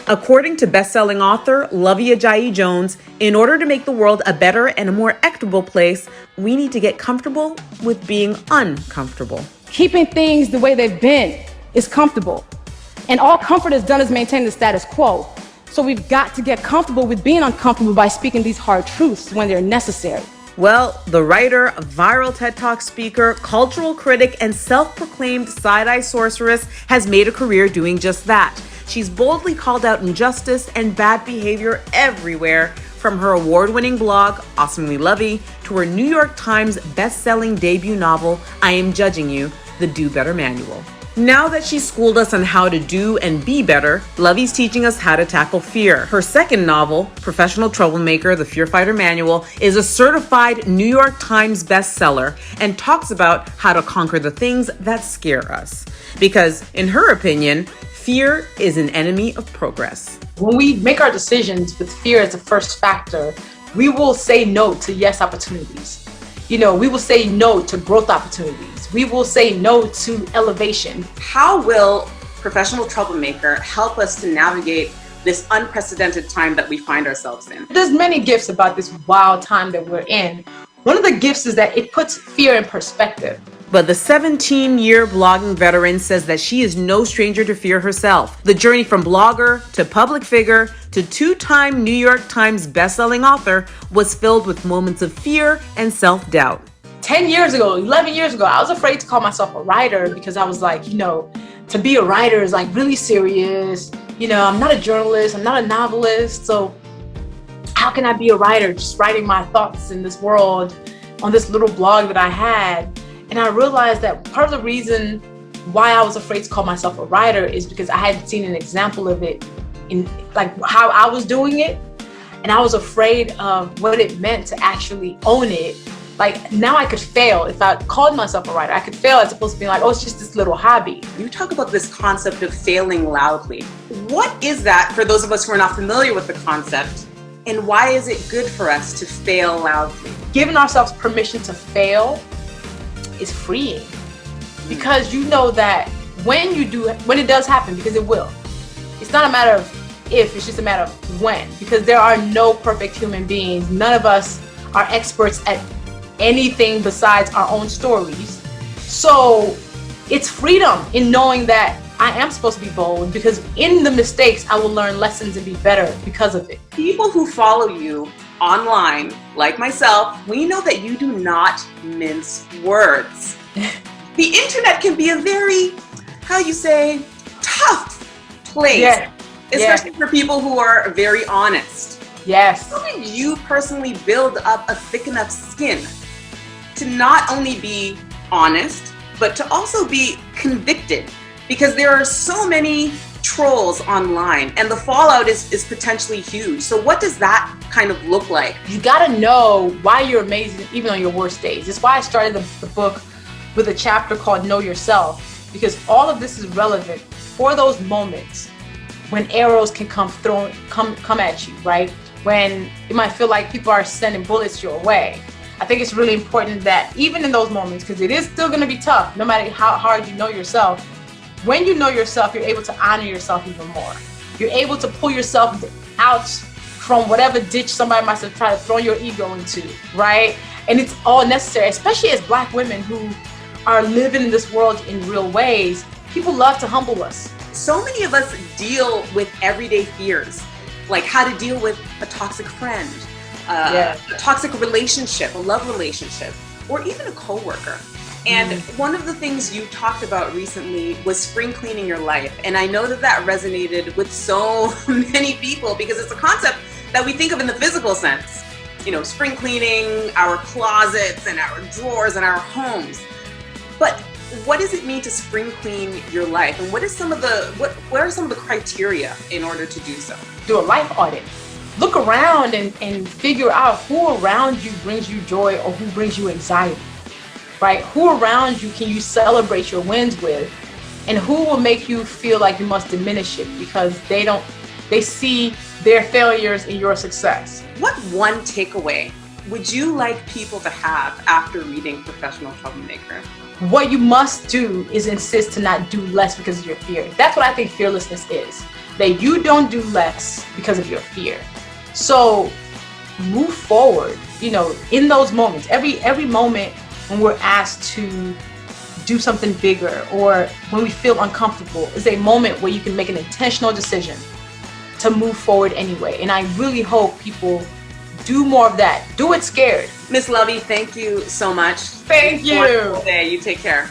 According to best-selling author Luvvie Ajayi Jones, in order to make the world a better and a more equitable place, we need to get comfortable with being uncomfortable. Keeping things the way they've been is comfortable. And all comfort has done is maintain the status quo. So we've got to get comfortable with being uncomfortable by speaking these hard truths when they're necessary. Well, the writer, viral TED Talk speaker, cultural critic, and self-proclaimed side-eye sorceress has made a career doing just that. She's boldly called out injustice and bad behavior everywhere, from her award-winning blog, Awesomely Luvvie, to her New York Times best-selling debut novel, I Am Judging You, The Do Better Manual. Now that she's schooled us on how to do and be better, Luvvie's teaching us how to tackle fear. Her second novel, Professional Troublemaker, The Fear Fighter Manual, is a certified New York Times bestseller and talks about how to conquer the things that scare us. Because, in her opinion, fear is an enemy of progress. When we make our decisions with fear as the first factor, we will say no to yes opportunities. We will say no to growth opportunities. We will say no to elevation. How will Professional Troublemaker help us to navigate this unprecedented time that we find ourselves in? There's many gifts about this wild time that we're in. One of the gifts is that it puts fear in perspective. But the 17-year blogging veteran says that she is no stranger to fear herself. The journey from blogger to public figure to two-time New York Times bestselling author was filled with moments of fear and self-doubt. 10 years ago, 11 years ago, I was afraid to call myself a writer because I was like, to be a writer is like really serious. I'm not a journalist, I'm not a novelist, so how can I be a writer just writing my thoughts in this world on this little blog that I had? And I realized that part of the reason why I was afraid to call myself a writer is because I hadn't seen an example of it in like how I was doing it. And I was afraid of what it meant to actually own it. Like now I could fail. If I called myself a writer, I could fail as opposed to being like, oh, it's just this little hobby. You talk about this concept of failing loudly. What is that for those of us who are not familiar with the concept? And why is it good for us to fail loudly? Giving ourselves permission to fail is freeing, because you know that when it does happen, because it will, it's not a matter of if, it's just a matter of when, because there are no perfect human beings. None of us are experts at anything besides our own stories. So it's freedom in knowing that I am supposed to be bold, because in the mistakes I will learn lessons and be better because of it. People who follow you online, like myself, we know that you do not mince words. The internet can be a very, tough place, especially for people who are very honest. Yes. How did you personally build up a thick enough skin to not only be honest, but to also be convicted? Because there are so many trolls online and the fallout is potentially huge. So what does that kind of look like? You gotta know why you're amazing even on your worst days. It's why I started the book with a chapter called Know Yourself, because all of this is relevant for those moments when arrows can come at you, right? When it might feel like people are sending bullets your way. I think it's really important that even in those moments, because it is still gonna be tough, no matter how hard you know yourself, when you know yourself, you're able to honor yourself even more. You're able to pull yourself out from whatever ditch somebody might have tried to throw your ego into, right? And it's all necessary, especially as Black women who are living in this world in real ways. People love to humble us. So many of us deal with everyday fears, like how to deal with a toxic friend, a toxic relationship, a love relationship, or even a coworker. And one of the things you talked about recently was spring cleaning your life. And I know that resonated with so many people because it's a concept that we think of in the physical sense. Spring cleaning our closets and our drawers and our homes. But what does it mean to spring clean your life? And what are some of the criteria in order to do so? Do a life audit. Look around and figure out who around you brings you joy or who brings you anxiety. Right? Who around you can you celebrate your wins with, and who will make you feel like you must diminish it because they see their failures in your success. What one takeaway would you like people to have after reading Professional Troublemaker? What you must do is insist to not do less because of your fear. That's what I think fearlessness is. that you don't do less because of your fear. So move forward, you know, in those moments. Every moment when we're asked to do something bigger or when we feel uncomfortable is a moment where you can make an intentional decision to move forward anyway. And I really hope people do more of that. Do it scared. Miss Luvvie, thank you so much. Thank you. Wonderful day. You take care.